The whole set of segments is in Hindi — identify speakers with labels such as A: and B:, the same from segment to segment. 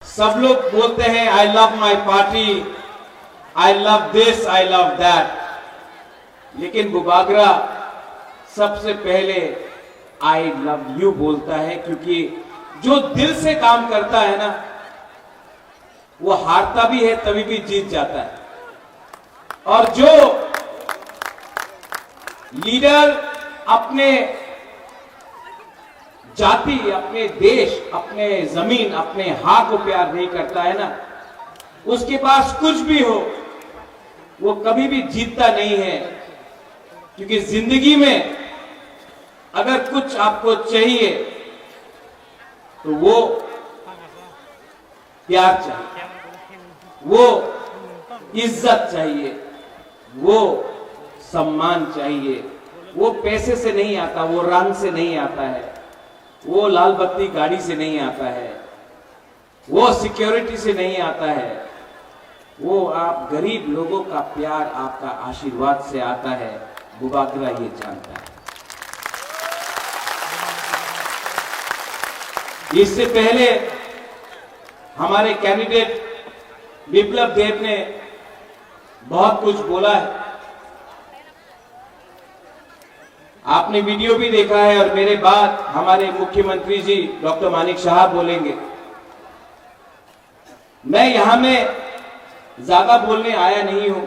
A: सब लोग बोलते हैं I love my party, I love this, I love that, लेकिन बुबागरा सबसे पहले आई लव यू बोलता है, क्योंकि जो दिल से काम करता है ना वो हारता भी है तभी भी जीत जाता है। और जो लीडर अपने जाति, अपने देश, अपने जमीन, अपने हाथ को प्यार नहीं करता है ना, उसके पास कुछ भी हो वो कभी भी जीतता नहीं है। क्योंकि जिंदगी में अगर कुछ आपको चाहिए तो वो प्यार चाहिए, वो इज्जत चाहिए, वो सम्मान चाहिए। वो पैसे से नहीं आता, वो रंग से नहीं आता है, वो लाल बत्ती गाड़ी से नहीं आता है, वो सिक्योरिटी से नहीं आता है, वो आप गरीब लोगों का प्यार, आपका आशीर्वाद से आता है। बुबागरा ये जानता है। इससे पहले हमारे कैंडिडेट विप्लव देव ने बहुत कुछ बोला है, आपने वीडियो भी देखा है, और मेरे बाद हमारे मुख्यमंत्री जी डॉक्टर मानिक शाह बोलेंगे। मैं यहां में ज्यादा बोलने आया नहीं हूं।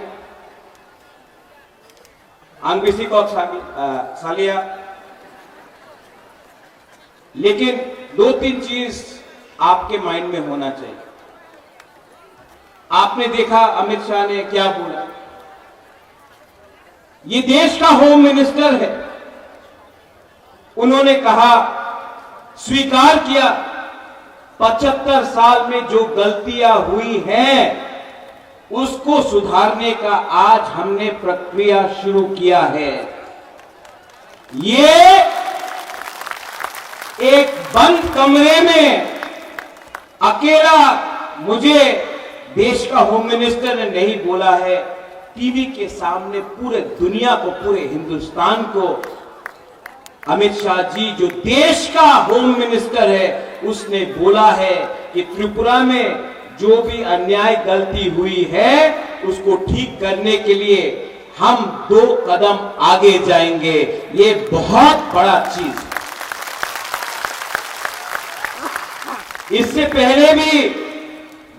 A: आंग्रेसी को सालिया, लेकिन दो तीन चीज आपके माइंड में होना चाहिए। आपने देखा अमित शाह ने क्या बोला, ये देश का होम मिनिस्टर है। उन्होंने कहा, स्वीकार किया 75 साल में जो गलतियां हुई हैं उसको सुधारने का आज हमने प्रक्रिया शुरू किया है। ये एक बंद कमरे में अकेला मुझे देश का होम मिनिस्टर ने नहीं बोला है, टीवी के सामने पूरे दुनिया को, पूरे हिंदुस्तान को अमित शाह जी जो देश का होम मिनिस्टर है उसने बोला है कि त्रिपुरा में जो भी अन्याय गलती हुई है उसको ठीक करने के लिए हम 2 कदम आगे जाएंगे। ये बहुत बड़ा चीज है। इससे पहले भी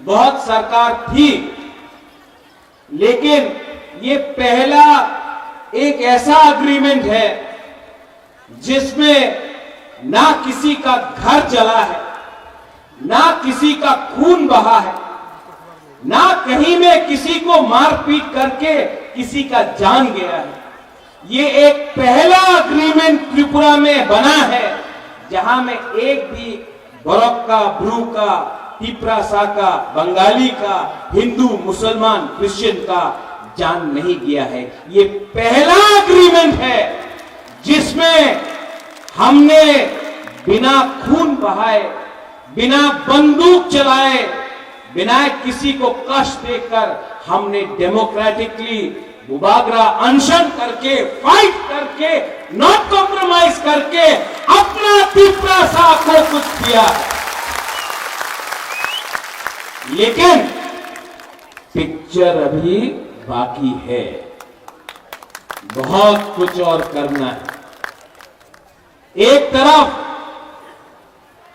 A: बहुत सरकार थी, लेकिन ये पहला एक ऐसा अग्रीमेंट है जिसमें ना किसी का घर जला है, ना किसी का खून बहा है, ना कहीं में किसी को मारपीट करके किसी का जान गया है। ये एक पहला अग्रीमेंट त्रिपुरा में बना है जहां में एक भी बरोक का, ब्रू का, तिपरासा का, बंगाली का, हिंदू, मुसलमान, क्रिश्चियन का जान नहीं गया है। ये पहला अग्रीमेंट है जिसमें हमने बिना खून बहाए, बिना बंदूक चलाए, बिना किसी को कष्ट देकर हमने डेमोक्रेटिकली बुबागरा अनशन करके, फाइट करके, नॉट कॉम्प्रोमाइज करके अपना तिपरासा को कुछ किया। लेकिन पिक्चर अभी बाकी है, बहुत कुछ और करना है। एक तरफ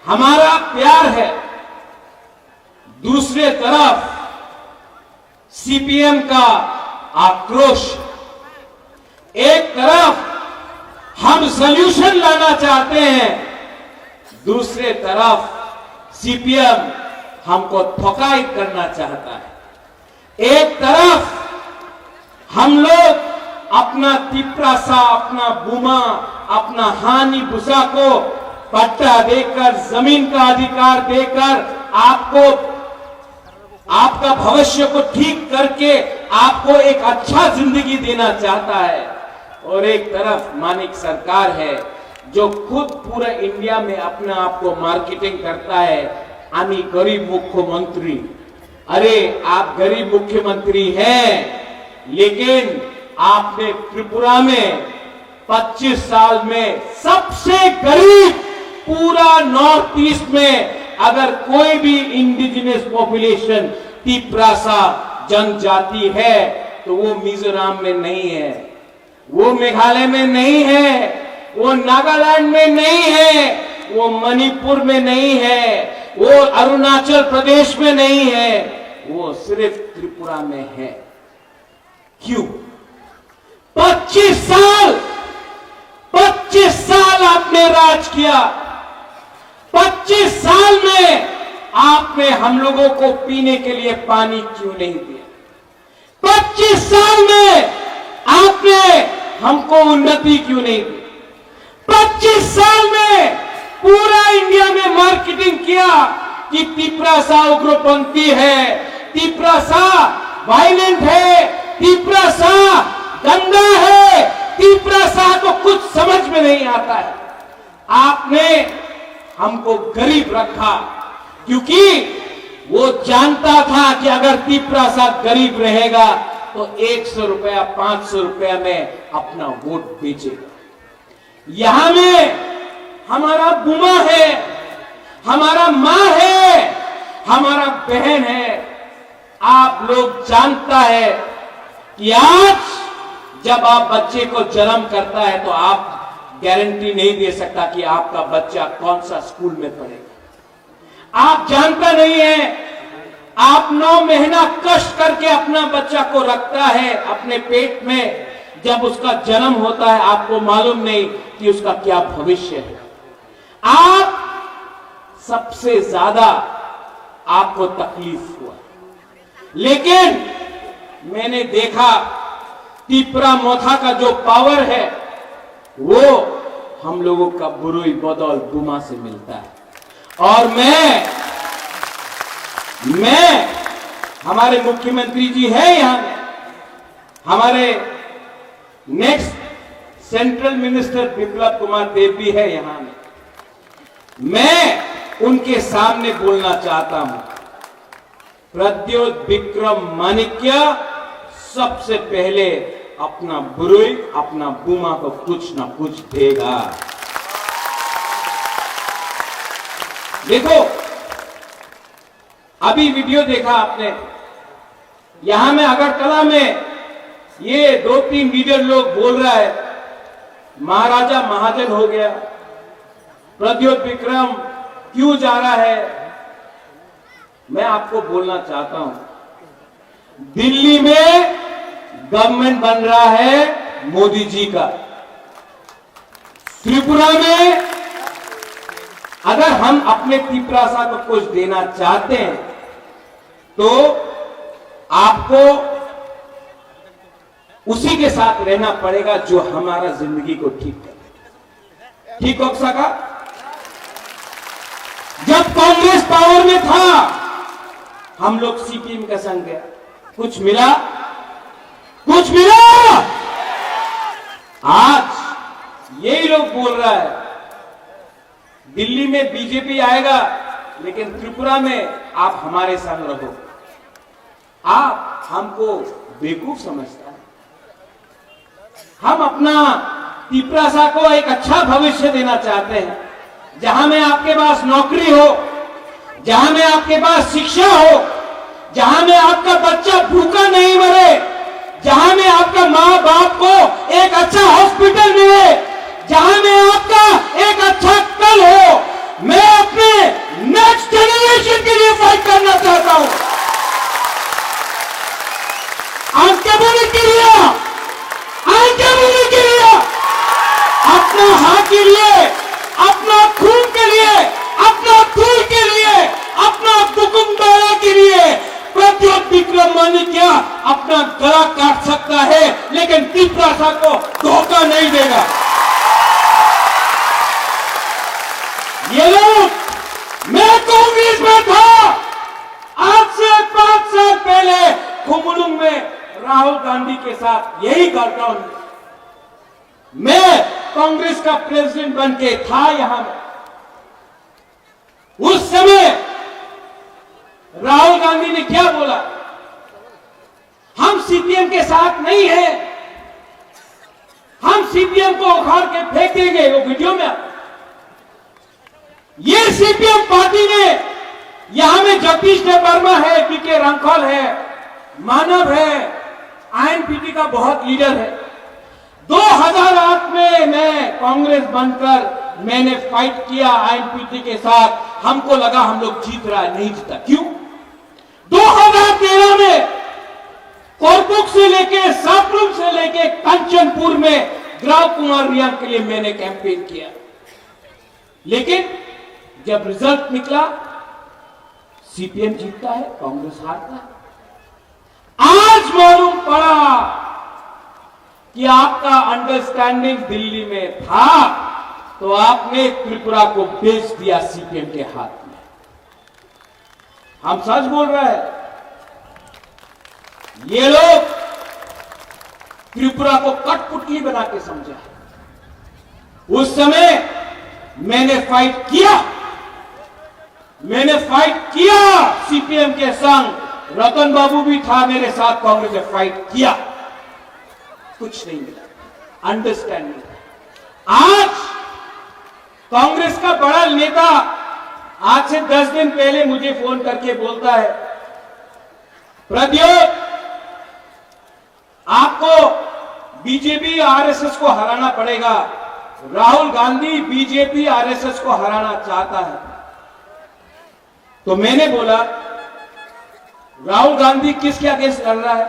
A: हमारा प्यार है, दूसरे तरफ सीपीएम का आक्रोश। एक तरफ हम सॉल्यूशन लाना चाहते हैं, दूसरे तरफ सीपीएम हमको थोकाइत करना चाहता है। एक तरफ हम लोग अपना तिपरासा, अपना बुमा, अपना हानि भूसा को पट्टा देकर, जमीन का अधिकार देकर आपको, आपका भविष्य को ठीक करके आपको एक अच्छा जिंदगी देना चाहता है। और एक तरफ मानिक सरकार है जो खुद पूरा इंडिया में अपने आप को मार्केटिंग करता है, आनी गरीब मुख्यमंत्री। अरे आप गरीब मुख्यमंत्री हैं, लेकिन आपने त्रिपुरा में 25 साल में सबसे गरीब, पूरा नॉर्थ ईस्ट में अगर कोई भी इंडिजिनस पॉपुलेशन तिप्रासा जनजाति है तो वो मिजोरम में नहीं है, वो मेघालय में नहीं है, वो नागालैंड में नहीं है, वो मणिपुर में नहीं है, वो अरुणाचल प्रदेश में नहीं है, वो सिर्फ त्रिपुरा में है। क्यों? 25 साल आपने राज किया। 25 साल में आपने हम लोगों को पीने के लिए पानी क्यों नहीं दिया? 25 साल में आपने हमको उन्नति क्यों नहीं दी? 25 साल में पूरा इंडिया में मार्केटिंग किया कि तिप्रासा उग्रपंथी है, तिप्रासा वायलेंट है, तिप्रासा गंदा है, तिप्रासा को कुछ समझ में नहीं आता है। आपने हमको गरीब रखा क्योंकि वो जानता था कि अगर तिप्रासा गरीब रहेगा तो 100 रुपया 500 रुपया में अपना वोट बेचेगा। यहां में हमारा बुमा है, हमारा मां है, हमारा बहन है। आप लोग जानता है कि आज जब आप बच्चे को जन्म करता है तो आप गारंटी नहीं दे सकता कि आपका बच्चा कौन सा स्कूल में पढ़ेगा। आप जानता नहीं है, आप 9 महीना कष्ट करके अपना बच्चा को रखता है अपने पेट में। जब उसका जन्म होता है आपको मालूम नहीं कि उसका क्या भविष्य है। आप सबसे ज्यादा आपको तकलीफ हुआ, लेकिन मैंने देखा तिप्रा मोथा का जो पावर है वो हम लोगों का बुरुई बदौल बुमा से मिलता है। और मैं हमारे मुख्यमंत्री जी है यहां में, हमारे next central minister Biplab Kumar Deb भी है यहां में। मैं उनके सामने बोलना चाहता हूं, प्रद्योत विक्रम माणिक्य सबसे पहले अपना बुरुई, अपना बुमा को कुछ ना कुछ देगा। देखो, अभी वीडियो देखा आपने, यहां में अगरतला में ये 2-3 लीडर लोग बोल रहा है महाराजा महाजन हो गया, प्रद्योत विक्रम क्यों जा रहा है। मैं आपको बोलना चाहता हूं, दिल्ली में गवर्नमेंट बन रहा है मोदी जी का। त्रिपुरा में अगर हम अपने तिप्रासा को कुछ देना चाहते हैं तो आपको उसी के साथ रहना पड़ेगा जो हमारा जिंदगी को ठीक करे। ठीक हो सका? जब कांग्रेस पावर में था हम लोग सीपीएम का संग गया, कुछ मिला? कुछ मिला? आज यही लोग बोल रहा है दिल्ली में बीजेपी आएगा लेकिन त्रिपुरा में आप हमारे संग रहो। आप हमको बेवकूफ समझता है। हम अपना तिप्रासा को एक अच्छा भविष्य देना चाहते हैं, जहां में आपके पास नौकरी हो, जहां में आपके पास शिक्षा हो, जहां में आपका बच्चा भूखा नहीं मरे, जहां में आपका मां बाप को एक अच्छा हॉस्पिटल मिले, जहां में आपका एक अच्छा कल हो। मैं अपने नेक्स्ट जनरेशन के लिए फाइट करना चाहता हूं। अपना हाथ के लिए, अपना खून के लिए, अपना दूर के लिए, अपना दुकुमदारा के लिए प्रद्योत विक्रम माणिक्य अपना गला काट सकता है लेकिन तिप्रासा को धोखा नहीं देगा। ये लोग, मैं कांग्रेस में था, आज से 5 साल पहले खुमलुंग में राहुल गांधी के साथ यही घटना, मैं कांग्रेस का प्रेसिडेंट बन के था यहां में। उस समय राहुल गांधी ने क्या बोला? हम सीपीएम के साथ नहीं है, हम सीपीएम को उखाड़ के फेंक देंगे। वो वीडियो में ये सीपीएम पार्टी ने यहां में जगदीश देववर्मा है, बीके रंखल है, मानव है, आईएनपीटी का बहुत लीडर है। 2008 में मैं कांग्रेस बनकर मैंने फाइट किया आईएनपीटी के साथ। हमको लगा हम लोग जीत रहा है, नहीं जीता। क्यों? 2013 में कोरपुक से लेके सापरूम से लेके कंचनपुर में ग्राम कुमार रियांग के लिए मैंने कैंपेन किया, लेकिन जब रिजल्ट निकला सीपीएम जीतता है, कांग्रेस हारता है। आज मालूम पड़ा कि आपका अंडरस्टैंडिंग दिल्ली में था, तो आपने त्रिपुरा को बेच दिया सीपीएम के हाथ में। हम सच बोल रहे हैं। ये लोग त्रिपुरा को कठपुतली बना के समझा है। उस समय मैंने फाइट किया सीपीएम के संग। रतन बाबू भी था मेरे साथ, कांग्रेस ने फाइट किया, कुछ नहीं मिला अंडरस्टैंडिंग। आज कांग्रेस का बड़ा नेता आज से 10 दिन पहले मुझे फोन करके बोलता है, प्रद्योत आपको बीजेपी आरएसएस को हराना पड़ेगा। राहुल गांधी बीजेपी आरएसएस को हराना चाहता है। तो मैंने बोला राहुल गांधी किसके अगेंस्ट लड़ रहा है?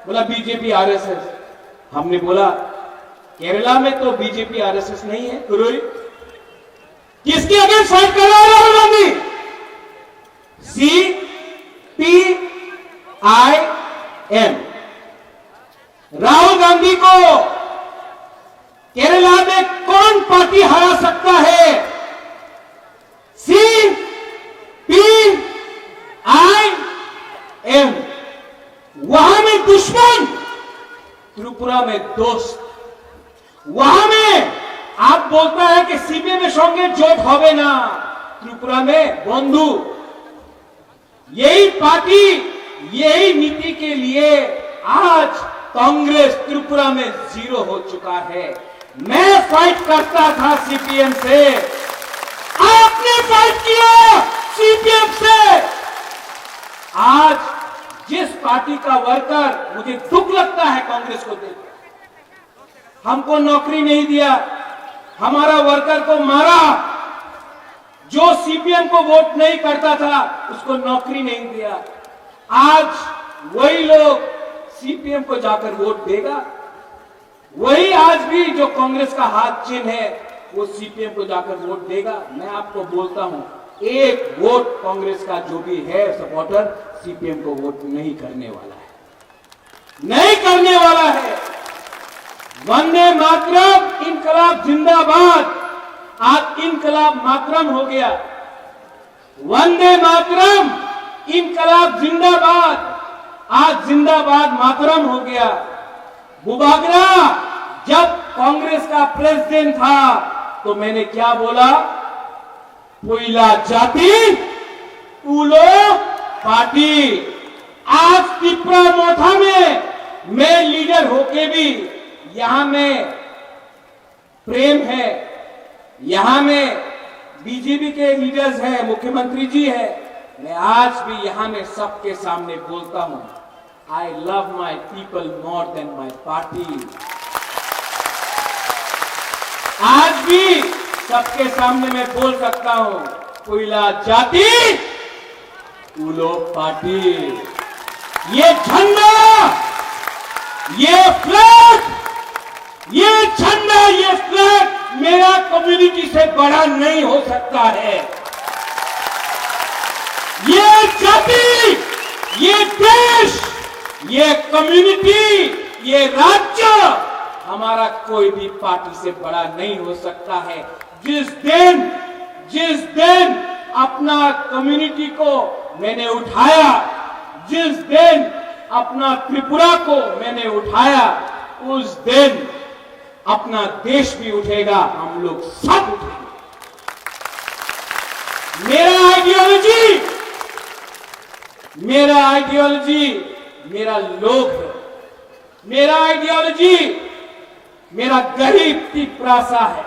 A: बोला बीजेपी आरएसएस। हमने बोला केरला में तो बीजेपी आरएसएस नहीं है, किसके अगेंस्ट फाइट कर रहा है राहुल गांधी? CPIM। राहुल गांधी को केरला में कौन पार्टी हरा सकता है? CPIM। वहां में दुश्मन, त्रिपुरा में दोस्त। वहां में आप बोलता है कि सीपीएम में संगे जोट होवे ना, त्रिपुरा में बंधु। यही पार्टी, यही नीति के लिए आज कांग्रेस त्रिपुरा में 0 हो चुका है। मैं फाइट करता था सीपीएम से, आपने फाइट किया सीपीएम से। आज जिस पार्टी का वर्कर, मुझे दुख लगता है कांग्रेस को देख, हमको नौकरी नहीं दिया, हमारा वर्कर को मारा। जो सीपीएम को वोट नहीं करता था उसको नौकरी नहीं दिया। आज वही लोग सीपीएम को जाकर वोट देगा। वही आज भी जो कांग्रेस का हाथ चिन्ह है वो सीपीएम को जाकर वोट देगा। मैं आपको बोलता हूं, एक वोट कांग्रेस का जो भी है सपोर्टर सीपीएम को वोट नहीं करने वाला है, नहीं करने वाला है। वंदे मातरम, इनकलाब जिंदाबाद। आज इनकलाब मातरम हो गया। वंदे मातरम, इनकलाब जिंदाबाद। आज जिंदाबाद मातरम हो गया। बुबागरा जब कांग्रेस का प्रेसिडेंट था तो मैंने क्या बोला? पुइला जाति पुलो पार्टी। आज त्रिपुरा मोथा में मैं लीडर होके भी यहां में प्रेम है, यहां में बीजेपी के लीडर्स हैं, मुख्यमंत्री जी है। मैं आज भी यहां में सबके सामने बोलता हूं, I love my people more than my party। आज भी सबके सामने मैं बोल सकता हूं, पुइला जाति पुलो पार्टी। ये झंडा, ये फ्लैग, ये झंडा, ये फ्लैग मेरा कम्युनिटी से बड़ा नहीं हो सकता है। ये जाति, ये देश, ये कम्युनिटी, ये राज्य हमारा कोई भी पार्टी से बड़ा नहीं हो सकता है। जिस दिन अपना कम्युनिटी को मैंने उठाया, जिस दिन अपना त्रिपुरा को मैंने उठाया, उस दिन अपना देश भी उठेगा, हम लोग सब उठेंगे। मेरा आइडियोलॉजी मेरा लोग है। मेरा आइडियोलॉजी मेरा गरीब तिपरासा है।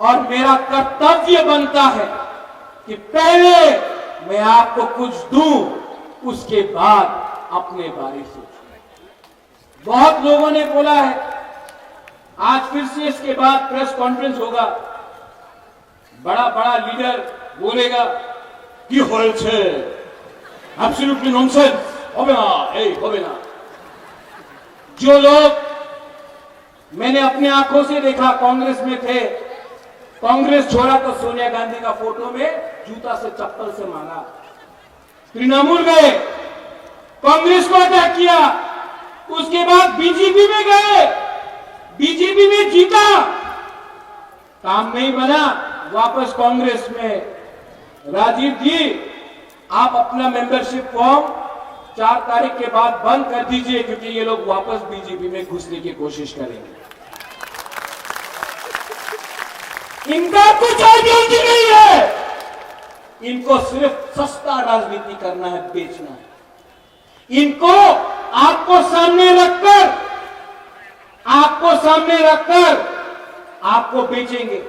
A: और मेरा कर्तव्य बनता है कि पहले मैं आपको कुछ दूं, उसके बाद अपने बारे सोचो। बहुत लोगों ने बोला है, आज फिर से इसके बाद प्रेस कॉन्फ्रेंस होगा, बड़ा बड़ा लीडर बोलेगा कि হয়েছে एब्सोल्युटली नॉनसेंस, হবে না, এই হবে না। जो लोग मैंने अपने आंखों से देखा कांग्रेस में थे, कांग्रेस छोड़ा तो सोनिया गांधी का फोटो में जूता से चप्पल से मारा, तृणमूल गए, कांग्रेस को अटैक किया, उसके बाद बीजेपी में गए, बीजेपी में जीता, काम नहीं बना, वापस कांग्रेस में। राजीव जी, आप अपना मेंबरशिप फॉर्म 4 तारीख के बाद बंद कर दीजिए, क्योंकि ये लोग वापस बीजेपी में घुसने की कोशिश करेंगे। इनका कुछ आइडियोलॉजी नहीं है, इनको सिर्फ सस्ता राजनीति करना है, बेचना है। इनको आपको सामने रखकर आपको बेचेंगे।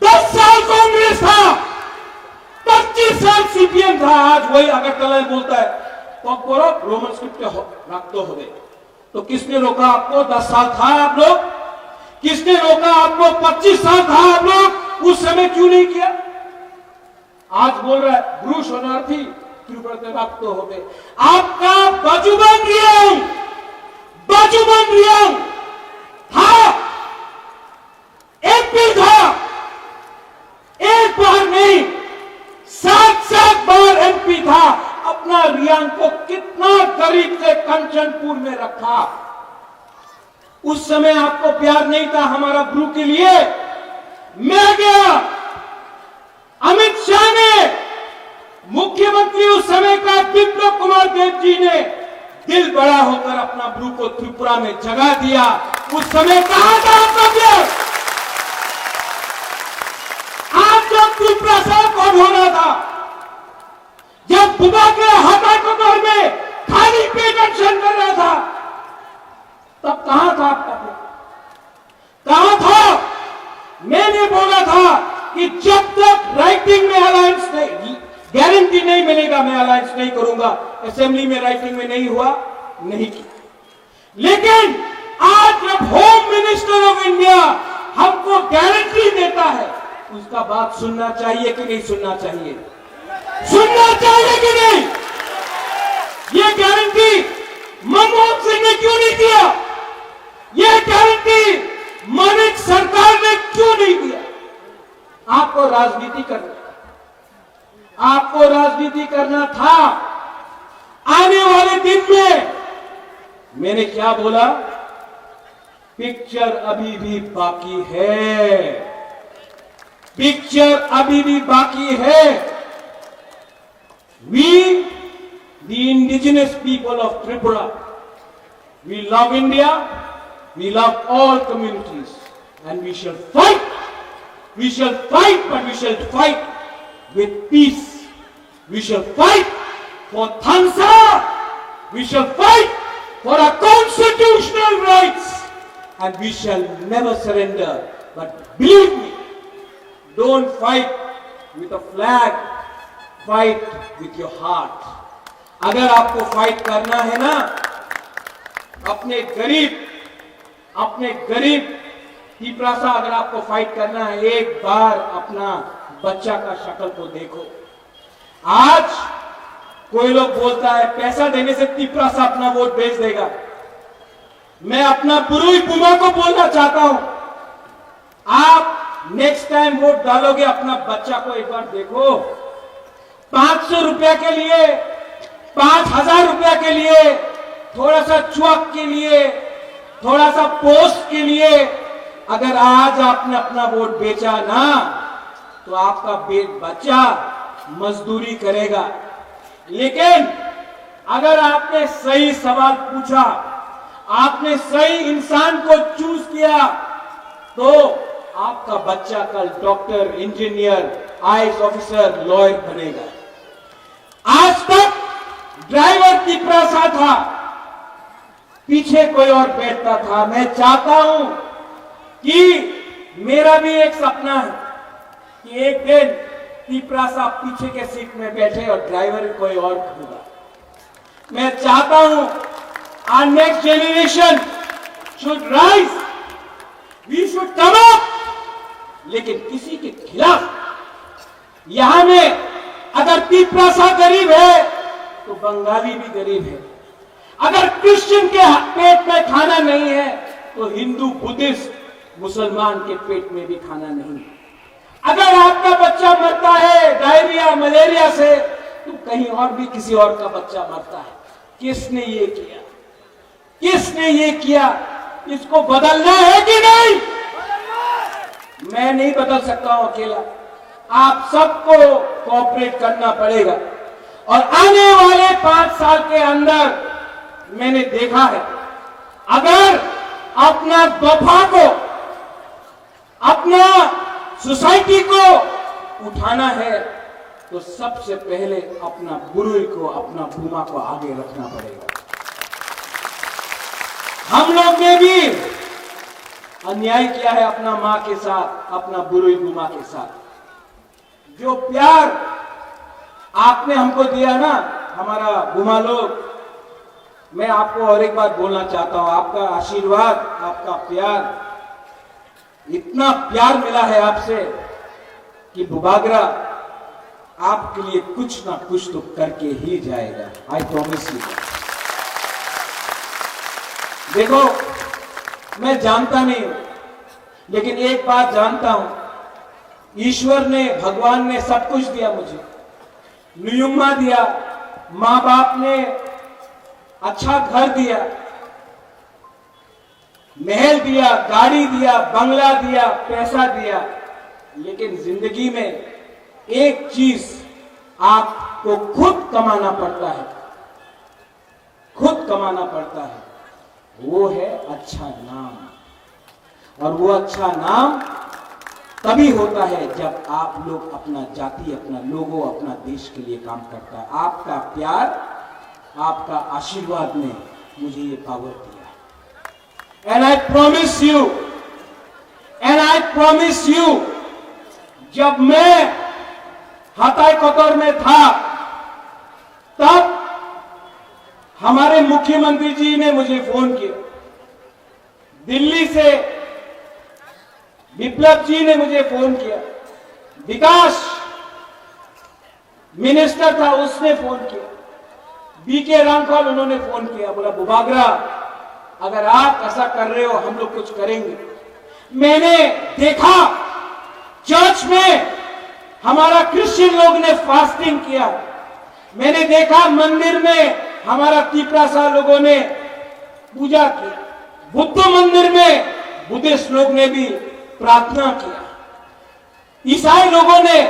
A: 10 साल कांग्रेस था, 25 साल सीपीएम था, आज वही अगरतला में बोलता है रोमन स्क्रिप्ट रखते हो गए। तो किसने रोका आपको? 10 साल था आप लोग, किसने रोका आपको? 25 साल था आप लोग, उस समय क्यों नहीं किया? आज बोल रहा है ब्रू शरणार्थी तिरुपति रखते हो गए। आपका बाजूबंद रियांग था, एमपी था, एक बार नहीं 7 बार एमपी था। अपना रियांग को कितना गरीब से कंचनपुर में रखा। उस समय आपको प्यार नहीं था हमारा ब्रू के लिए। मैं गया, अमित शाह ने, मुख्यमंत्री उस समय का बिप्लब कुमार देव जी ने दिल बड़ा होकर अपना ब्रू को त्रिपुरा में जगह दिया। उस समय कहां था आपका प्यार? आप जब त्रिपुरा साहब कौन हो रहा था, जब बुबा के हाथाकोटर में खाली पेट एक्शन कर रहा था, तब कहां था आपका प्यार? कहां था? मैंने बोला था कि जब तक राइटिंग में अलायंस नहीं, गारंटी नहीं मिलेगा, मैं अलायंस नहीं करूंगा। असेंबली में राइटिंग में नहीं हुआ, नहीं किया। लेकिन आज जब होम मिनिस्टर ऑफ इंडिया हमको गारंटी देता है, उसका बात सुनना चाहिए कि नहीं सुनना चाहिए? सुनना चाहिए कि नहीं? ये गारंटी मनमोहन सिंह ने क्यों नहीं दिया? ये गारंटी मानिक सरकार ने क्यों नहीं दिया? आपको राजनीति करना था। आने वाले दिन में मैंने क्या बोला? पिक्चर अभी भी बाकी है, पिक्चर अभी भी बाकी है। We, the indigenous people of Tripura, we love India, we love all communities, and we shall fight. We shall fight, but we shall fight with peace. We shall fight for Thansa. We shall fight for our constitutional rights, and we shall never surrender. But believe me, don't fight with a flag. Fight with your heart. अगर आपको फाइट करना है ना, अपने गरीब तिपरासा, अगर आपको फाइट करना है, एक बार अपना बच्चा का शक्ल को देखो। आज कोई लोग बोलता है पैसा देने से तिपरासा अपना वोट भेज देगा। मैं अपना पुरुई पुमा को बोलना चाहता हूं, आप नेक्स्ट टाइम वोट डालोगे, अपना बच्चा को एक बार देखो। 500 रुपया के लिए, 5000 रुपया के लिए, थोड़ा सा चुक के लिए, थोड़ा सा पोस्ट के लिए अगर आज आपने अपना वोट बेचा ना, तो आपका बच्चा मजदूरी करेगा। लेकिन अगर आपने सही सवाल पूछा, आपने सही इंसान को चूज किया, तो आपका बच्चा कल doctor, engineer, IAS officer, lawyer बनेगा। आज तक ड्राइवर तिपरासा था, पीछे कोई और बैठता था। मैं चाहता हूं कि मेरा भी एक सपना है कि एक दिन तीपरा साहब पीछे के सीट में बैठे और ड्राइवर कोई और होगा। मैं चाहता हूं our next generation should rise, we should come up, लेकिन किसी के खिलाफ। यहां में अगर तीपरा साहब गरीब है तो बंगाली भी गरीब है। अगर क्रिश्चियन के पेट में खाना नहीं है तो हिंदू बुद्धिस्ट मुसलमान के पेट में भी खाना नहीं है। अगर आपका बच्चा मरता है डायरिया मलेरिया से तो कहीं और भी किसी और का बच्चा मरता है। किसने ये किया? किसने ये किया? इसको बदलना है कि नहीं? मैं नहीं बदल सकता हूं अकेला, आप सबको कोऑपरेट करना पड़ेगा। और आने वाले 5 साल के अंदर मैंने देखा है, अगर अपना दफा को, अपना सोसाइटी को उठाना है तो सबसे पहले अपना बुरुई को, अपना भूमा को आगे रखना पड़ेगा। हम लोग ने भी अन्याय किया है अपना मां के साथ, अपना बुरुई भूमा के साथ। जो प्यार आपने हमको दिया ना, हमारा भूमा लोग, मैं आपको और एक बात बोलना चाहता हूं, आपका आशीर्वाद, आपका प्यार, इतना प्यार मिला है आपसे कि बुबागरा आपके लिए कुछ ना कुछ तो करके ही जाएगा। I promise you. देखो, मैं जानता नहीं हूं, लेकिन एक बात जानता हूं, ईश्वर ने, भगवान ने सब कुछ दिया मुझे। नियुम्मा दिया, मां बाप ने अच्छा घर दिया, महल दिया, गाड़ी दिया, बंगला दिया, पैसा दिया, लेकिन जिंदगी में एक चीज आपको खुद कमाना पड़ता है, खुद कमाना पड़ता है, वो है अच्छा नाम। और वो अच्छा नाम तभी होता है जब आप लोग अपना जाति, अपना लोगों, अपना देश के लिए काम करता है। आपका प्यार, आपका आशीर्वाद ने मुझे ये पावर दिया। And I promise you, जब मैं हताई कतर में था, तब हमारे मुख्यमंत्री जी ने मुझे फोन किया। दिल्ली से विप्लव जी ने मुझे फोन किया। विकास मिनिस्टर था, उसने फोन किया। बीके रामपाल, उन्होंने फोन किया, बोला बुबागरा अगर आप ऐसा कर रहे हो हम लोग कुछ करेंगे। मैंने देखा चर्च में हमारा क्रिश्चियन लोग ने फास्टिंग किया। मैंने देखा मंदिर में हमारा तीपरा सा लोगों ने पूजा किया। बुद्ध मंदिर में बुद्धिस्ट लोग ने भी प्रार्थना किया। ईसाई लोगों ने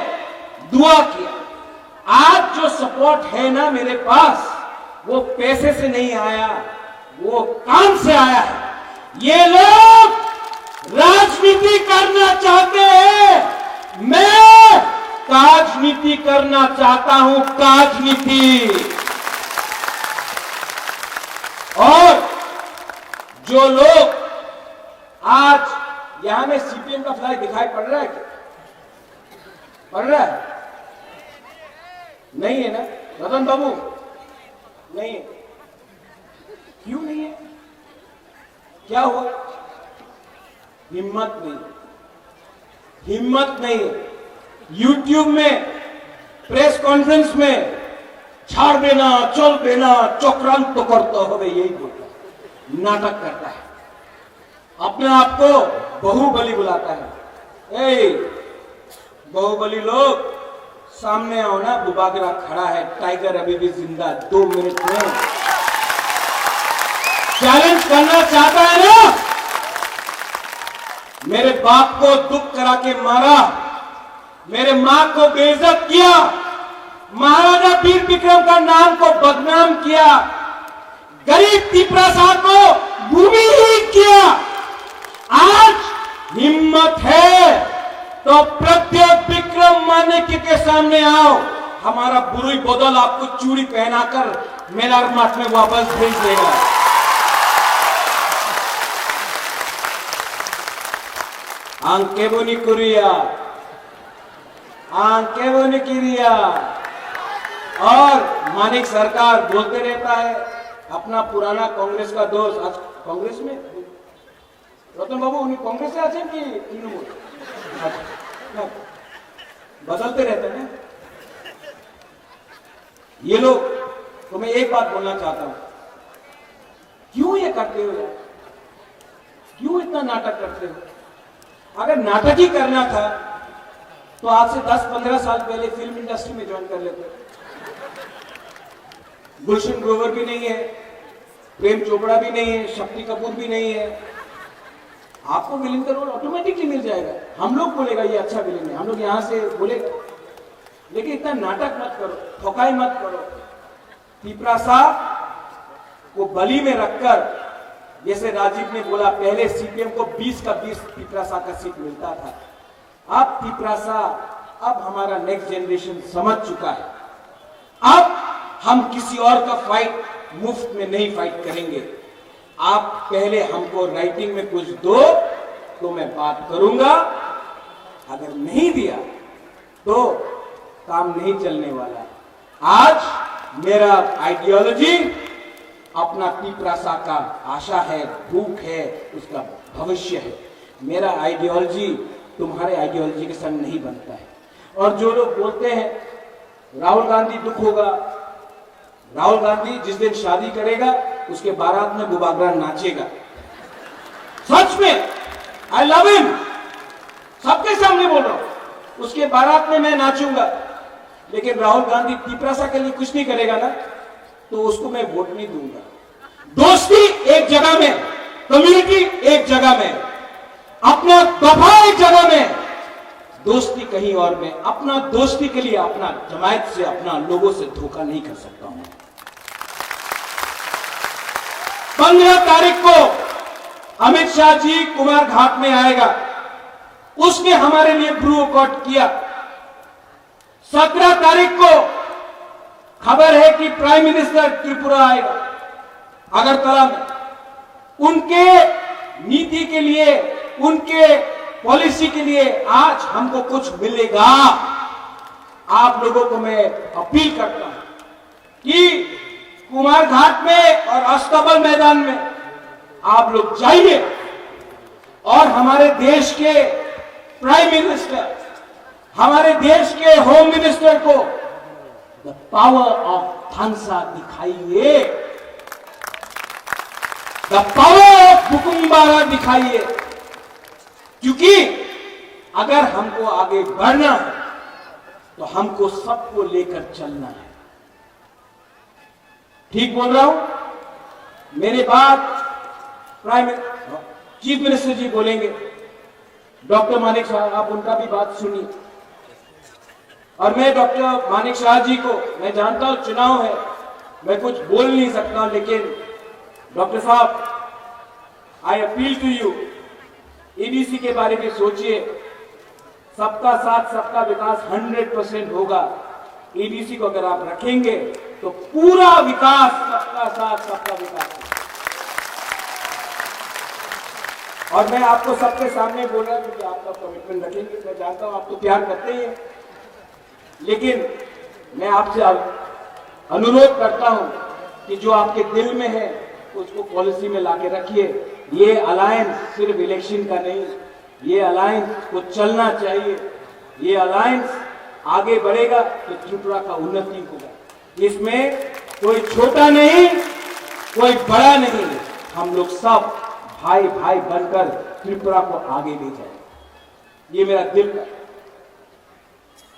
A: दुआ किया। आज जो सपोर्ट है ना मेरे पास, वो पैसे से नहीं आया, वो काम से आया है। ये लोग राजनीति करना चाहते हैं, मैं काजनीति करना चाहता हूं, काजनीति। और जो लोग आज यहां में सीपीएम का फ्लैग दिखाई पड़ रहा है क्या? पड़ रहा है? नहीं है ना रतन बाबू? नहीं है। क्यों नहीं है? क्या हुआ? हिम्मत नहीं, हिम्मत नहीं। यूट्यूब में प्रेस कॉन्फ्रेंस में छाड़ देना, चल देना, चक्रांत तो करता हो, यही बोलता है, नाटक करता है, अपने आप को बाहुबली बुलाता है। ए बाहुबली लोग सामने आओ ना, बुबागरा खड़ा है, टाइगर अभी भी जिंदा। 2 मिनट में चैलेंज करना चाहता है ना? मेरे बाप को दुख करा के मारा, मेरे मां को बेइज्जत किया, महाराजा वीर विक्रम का नाम को बदनाम किया, गरीब तीपरा साहब को भूमिहीन किया। आज हिम्मत है तो प्रत्येक विक्रम मानेकी के सामने आओ, हमारा बुरुई बदल आपको चूड़ी पहनाकर मेलार मठ में वापस भेज देगा। आंकेबोनी कुरिया आंखें वो निकिरिया। और मानिक सरकार बोलते रहता है, अपना पुराना कांग्रेस का दोस्त आज कांग्रेस में, रतन बाबू उन्हें कांग्रेस से आছেন कि तृणमूल बदलते रहते हैं ये लोग। तो मैं एक बात बोलना चाहता हूं, क्यों ये करते हो यार, क्यों इतना नाटक करते हो? अगर नाटक ही करना था तो आज से 10-15 साल पहले फिल्म इंडस्ट्री में ज्वाइन कर लेते। गुलशन ग्रोवर भी नहीं है, प्रेम चोपड़ा भी नहीं है, शक्ति कपूर भी नहीं है, आपको विलेन का रोल ऑटोमेटिकली मिल जाएगा। हम लोग बोलेगा ये अच्छा विलेन है, हम लोग यहां से बोलेगा, लेकिन इतना नाटक मत करो, ठोकाई मत करो। पिपरासा को बली में रखकर, जैसे राजीव ने बोला पहले सीपीएम को 20 का 20 पिपरासा का सीट मिलता था, अब पिपरासा, अब हमारा नेक्स्ट जनरेशन समझ चुका है, अब हम किसी और का फाइट मुफ्त में नहीं फाइट करेंगे। आप पहले हमको राइटिंग में कुछ दो तो मैं बात करूंगा, अगर नहीं दिया तो काम नहीं चलने वाला। आज मेरा आइडियोलॉजी अपना पिपरासा का आशा है, भूख है, उसका भविष्य है। मेरा आइडियोलॉजी तुम्हारे आइडियोलॉजी के संग नहीं बनता है। और जो लोग बोलते हैं राहुल गांधी दुख होगा, राहुल गांधी जिस दिन शादी करेगा उसके बारात में बुबागरा नाचेगा, सच में आई लव हिम, सबके सामने बोल रहा हूं, उसके बारात में मैं नाचूंगा। लेकिन राहुल गांधी पिपरासा के लिए कुछ नहीं करेगा ना, तो उसको मैं वोट नहीं दूंगा। दोस्ती एक जगह में, कम्युनिटी एक जगह में, अपना दफा एक जगह में, दोस्ती कहीं और में। अपना दोस्ती के लिए अपना जमायत से, अपना लोगों से धोखा नहीं कर सकता हूं। 15 तारीख को अमित शाह जी कुमार घाट में आएगा, उसने हमारे लिए ब्रू कॉट किया। 17 तारीख को खबर है कि प्राइम मिनिस्टर त्रिपुरा आएगा, अगरतला में। उनके नीति के लिए, उनके पॉलिसी के लिए आज हमको कुछ मिलेगा। आप लोगों को मैं अपील करता हूं कि कुमार घाट में और अस्तबल मैदान में आप लोग जाइए और हमारे देश के प्राइम मिनिस्टर, हमारे देश के होम मिनिस्टर को द पावर ऑफ थानसा दिखाइए, द पावर ऑफ बुकुम्बारा दिखाइए। क्योंकि अगर हमको आगे बढ़ना है तो हमको सबको लेकर चलना है। ठीक बोल रहा हूं? मेरे बाद चीफ मिनिस्टर जी बोलेंगे, डॉक्टर मानिक शाह, आप उनका भी बात सुनिए। और मैं डॉक्टर मानिक शाह जी को, मैं जानता हूं चुनाव है, मैं कुछ बोल नहीं सकता, लेकिन डॉक्टर साहब, I appeal to you, EDC के बारे में सोचिए। सबका साथ सबका विकास 100% होगा। ईडीसी को अगर आप रखेंगे तो पूरा विकास, सबका साथ सबका विकास। और मैं आपको सबके सामने बोल रहा हूं कि आपका कमिटमेंट रखेंगे। मैं जानता हूं आप तो प्यार करते ही हैं, लेकिन मैं आपसे अनुरोध करता हूं कि जो आपके दिल में है उसको पॉलिसी में लाके रखिए। ये अलायंस सिर्फ इलेक्शन का नहीं, ये अलायंस को चलना चाहिए। ये अलायंस आगे बढ़ेगा तो त्रिपुरा का उन्नति होगा। इसमें कोई छोटा नहीं, कोई बड़ा नहीं, हम लोग सब भाई भाई बनकर त्रिपुरा को आगे ले जाए। ये मेरा दिल का